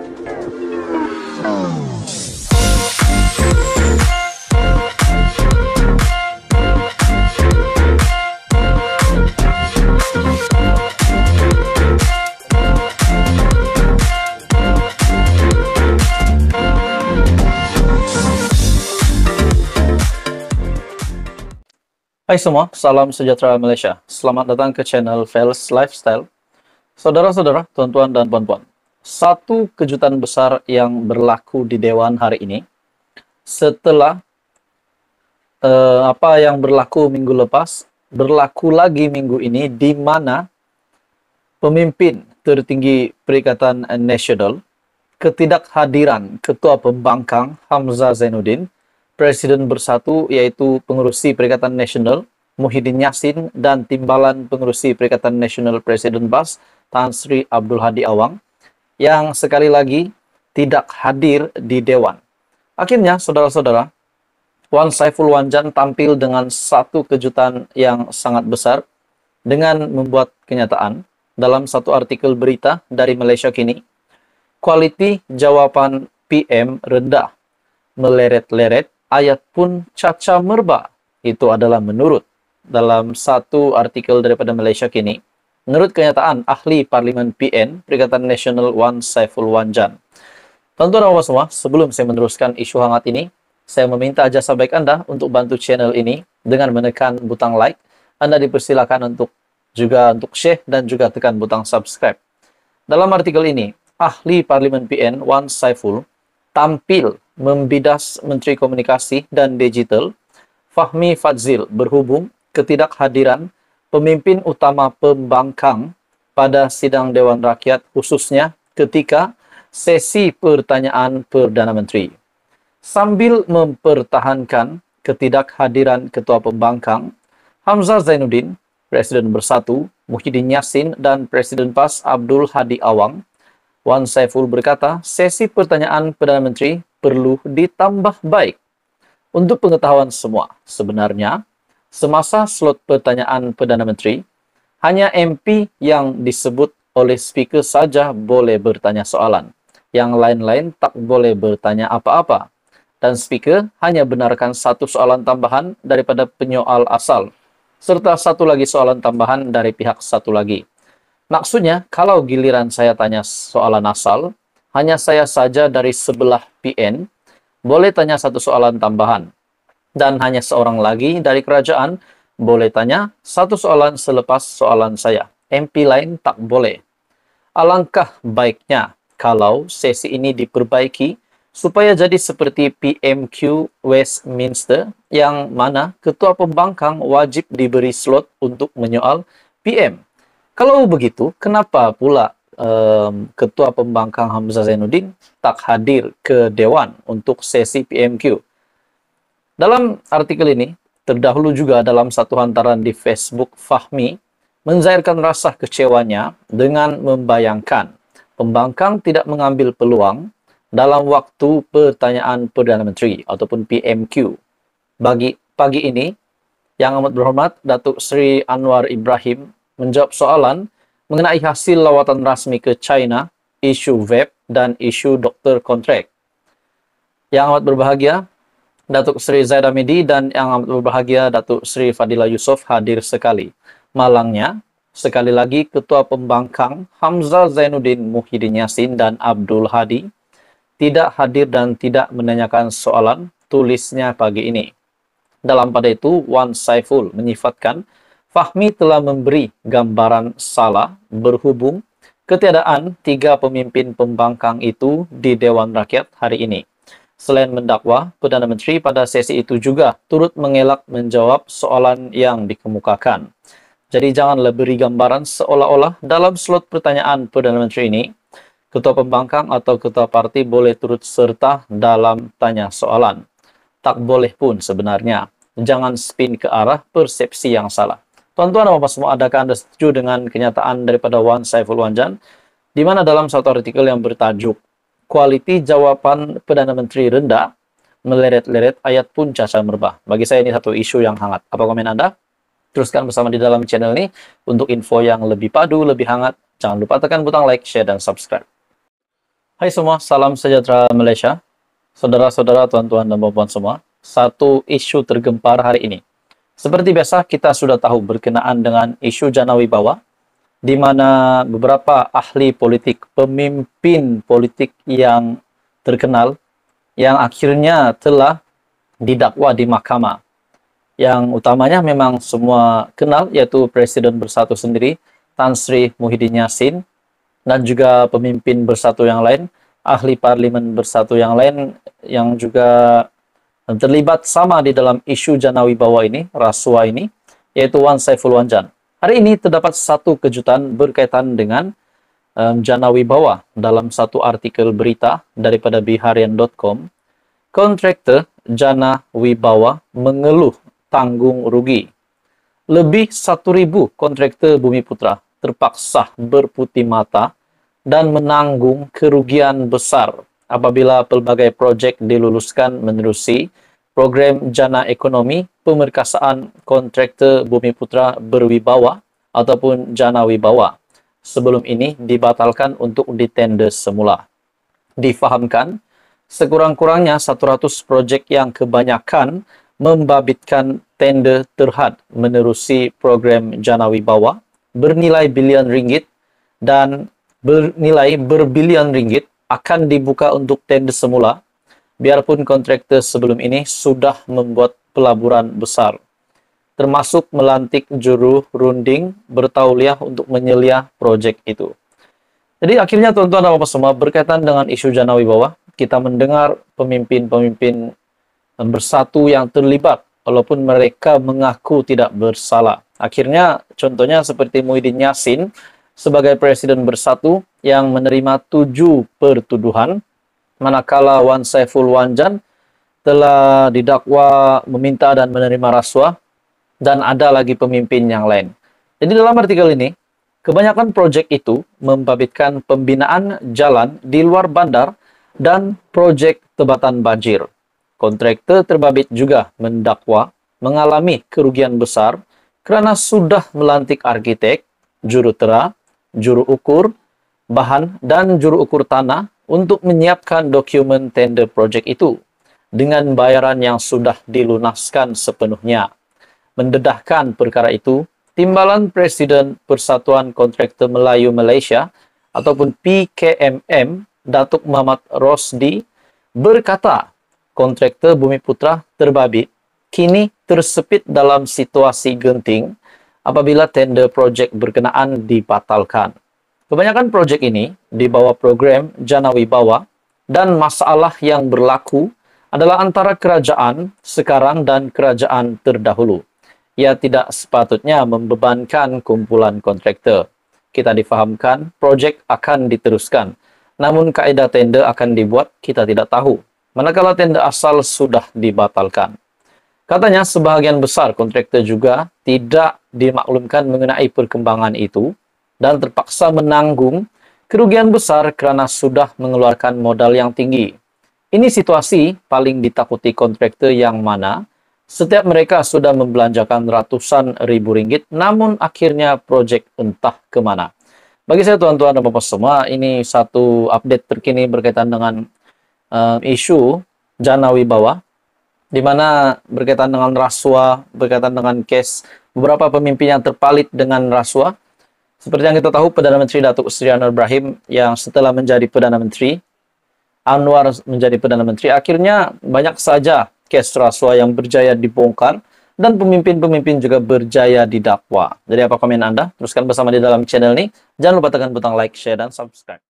Hai semua, salam sejahtera Malaysia. Selamat datang ke channel Fels Lifestyle. Saudara-saudara, tuan-tuan dan puan-puan, satu kejutan besar yang berlaku di Dewan hari ini setelah apa yang berlaku minggu lepas, berlaku lagi minggu ini, di mana pemimpin tertinggi Perikatan Nasional, ketidakhadiran Ketua Pembangkang Hamzah Zainuddin, Presiden Bersatu yaitu Pengerusi Perikatan Nasional Muhyiddin Yassin, dan Timbalan Pengerusi Perikatan Nasional Presiden BAS Tan Sri Abdul Hadi Awang yang sekali lagi tidak hadir di Dewan. Akhirnya, saudara-saudara, Wan Saiful Wanjan tampil dengan satu kejutan yang sangat besar dengan membuat kenyataan dalam satu artikel berita dari Malaysia Kini. Kualiti jawapan PM rendah, meleret-leret, ayat pun caca merba. Itu adalah menurut dalam satu artikel daripada Malaysia Kini. Menurut kenyataan ahli Parlimen PN Perikatan Nasional Wan Saiful Wanjan. Tuan-tuan dan puan semua, sebelum saya meneruskan isu hangat ini, saya meminta jasa baik Anda untuk bantu channel ini dengan menekan butang like. Anda dipersilakan untuk share dan juga tekan butang subscribe. Dalam artikel ini, ahli Parlimen PN Wan Saiful tampil membidas Menteri Komunikasi dan Digital Fahmi Fadzil berhubung ketidakhadiran pemimpin utama pembangkang pada sidang Dewan Rakyat, khususnya ketika sesi pertanyaan Perdana Menteri. Sambil mempertahankan ketidakhadiran Ketua Pembangkang Hamzah Zainuddin, Presiden Bersatu Muhyiddin Yassin, dan Presiden PAS Abdul Hadi Awang, Wan Saiful berkata, sesi pertanyaan Perdana Menteri perlu ditambah baik. Untuk pengetahuan semua, sebenarnya, semasa slot pertanyaan Perdana Menteri, hanya MP yang disebut oleh speaker saja boleh bertanya soalan. Yang lain-lain tak boleh bertanya apa-apa. Dan speaker hanya benarkan satu soalan tambahan daripada penyoal asal, serta satu lagi soalan tambahan dari pihak satu lagi. Maksudnya, kalau giliran saya tanya soalan asal, hanya saya saja dari sebelah PN boleh tanya satu soalan tambahan. Dan hanya seorang lagi dari kerajaan boleh tanya satu soalan selepas soalan saya. MP lain tak boleh. Alangkah baiknya kalau sesi ini diperbaiki supaya jadi seperti PMQ Westminster, yang mana Ketua Pembangkang wajib diberi slot untuk menyoal PM. Kalau begitu, kenapa pula Ketua Pembangkang Hamzah Zainuddin tak hadir ke Dewan untuk sesi PMQ? Dalam artikel ini, terdahulu juga dalam satu hantaran di Facebook, Fahmi mencairkan rasa kecewanya dengan membayangkan pembangkang tidak mengambil peluang dalam waktu pertanyaan Perdana Menteri ataupun PMQ. Bagi pagi ini, Yang Amat Berhormat Datuk Seri Anwar Ibrahim menjawab soalan mengenai hasil lawatan rasmi ke China, isu vape, dan isu doktor kontrak. Yang amat berbahagia, Datuk Seri Zaid Hamidi dan Yang Amat berbahagia Datuk Seri Fadilah Yusof hadir sekali. Malangnya, sekali lagi Ketua Pembangkang Hamzah Zainuddin, Muhyiddin Yassin, dan Abdul Hadi tidak hadir dan tidak menanyakan soalan, tulisnya pagi ini. Dalam pada itu, Wan Saiful menyifatkan Fahmi telah memberi gambaran salah berhubung ketiadaan tiga pemimpin pembangkang itu di Dewan Rakyat hari ini. Selain mendakwa, Perdana Menteri pada sesi itu juga turut mengelak menjawab soalan yang dikemukakan. Jadi janganlah beri gambaran seolah-olah dalam slot pertanyaan Perdana Menteri ini, Ketua Pembangkang atau Ketua Parti boleh turut serta dalam tanya soalan. Tak boleh pun sebenarnya. Jangan spin ke arah persepsi yang salah. Tuan-tuan dan puan semua, adakah Anda setuju dengan kenyataan daripada Wan Saiful Wanjan, di mana dalam satu artikel yang bertajuk kualiti jawapan Perdana Menteri rendah, meleret-leret, ayat pun caca merbah. Bagi saya ini satu isu yang hangat. Apa komen Anda? Teruskan bersama di dalam channel ini untuk info yang lebih padu, lebih hangat. Jangan lupa tekan butang like, share, dan subscribe. Hai semua, salam sejahtera Malaysia. Saudara-saudara, tuan-tuan dan puan-puan semua, satu isu tergempar hari ini. Seperti biasa, kita sudah tahu berkenaan dengan isu Jana Wibawa, di mana beberapa ahli politik, pemimpin politik yang terkenal, yang akhirnya telah didakwa di mahkamah. Yang utamanya memang semua kenal, yaitu Presiden Bersatu sendiri, Tan Sri Muhyiddin Yassin, dan juga pemimpin bersatu yang lain, ahli parlimen bersatu yang lain yang juga terlibat sama di dalam isu Jana Wibawa ini, rasuah ini, yaitu Wan Saiful Wanjan. Hari ini terdapat satu kejutan berkaitan dengan Jana Wibawa. Dalam satu artikel berita daripada biharian.com, kontraktor Jana Wibawa mengeluh tanggung rugi. Lebih 1.000 kontraktor Bumi Putra terpaksa berputih mata dan menanggung kerugian besar apabila pelbagai projek diluluskan menerusi program Jana Ekonomi Pemerkasaan Kontraktor Bumi Putra Berwibawa ataupun Jana Wibawa. Sebelum ini dibatalkan untuk ditender semula. Difahamkan, sekurang-kurangnya 100 projek yang kebanyakan membabitkan tender terhad menerusi program Jana Wibawa bernilai bilion ringgit dan bernilai berbilion ringgit akan dibuka untuk tender semula, biarpun kontraktor sebelum ini sudah membuat pelaburan besar, termasuk melantik juru runding bertauliah untuk menyeliah projek itu. Jadi akhirnya tuan-tuan dan puan semua, berkaitan dengan isu Jana Wibawa, kita mendengar pemimpin-pemimpin bersatu yang terlibat, walaupun mereka mengaku tidak bersalah. Akhirnya, contohnya seperti Muhyiddin Yassin, sebagai Presiden Bersatu yang menerima 7 pertuduhan, manakala Wan Saiful Wanjan telah didakwa meminta dan menerima rasuah, dan ada lagi pemimpin yang lain. Jadi dalam artikel ini, kebanyakan proyek itu membabitkan pembinaan jalan di luar bandar dan proyek tebatan banjir. Kontraktor terbabit juga mendakwa mengalami kerugian besar kerana sudah melantik arkitek, jurutera, juru ukur, bahan, dan juru ukur tanah untuk menyiapkan dokumen tender projek itu dengan bayaran yang sudah dilunaskan sepenuhnya. Mendedahkan perkara itu, Timbalan Presiden Persatuan Kontraktor Melayu Malaysia ataupun PKMM, Datuk Muhammad Rosdi, berkata kontraktor Bumi Putra terbabit kini tersepit dalam situasi genting apabila tender projek berkenaan dibatalkan. Kebanyakan projek ini di bawah program Jana Wibawa dan masalah yang berlaku adalah antara kerajaan sekarang dan kerajaan terdahulu. Ia tidak sepatutnya membebankan kumpulan kontraktor. Kita difahamkan projek akan diteruskan, namun kaedah tender akan dibuat kita tidak tahu, manakala tender asal sudah dibatalkan. Katanya sebahagian besar kontraktor juga tidak dimaklumkan mengenai perkembangan itu dan terpaksa menanggung kerugian besar kerana sudah mengeluarkan modal yang tinggi. Ini situasi paling ditakuti kontraktor yang mana setiap mereka sudah membelanjakan ratusan ribu ringgit, namun akhirnya projek entah kemana. Bagi saya tuan-tuan dan bapak semua, ini satu update terkini berkaitan dengan isu Jana Wibawa, di mana berkaitan dengan rasuah, berkaitan dengan kes beberapa pemimpin yang terpalit dengan rasuah. Seperti yang kita tahu, Perdana Menteri Datuk Seri Anwar Ibrahim yang setelah menjadi Perdana Menteri, akhirnya banyak saja kes rasuah yang berjaya dibongkar dan pemimpin-pemimpin juga berjaya didakwa. Jadi apa komen Anda? Teruskan bersama di dalam channel ini. Jangan lupa tekan butang like, share, dan subscribe.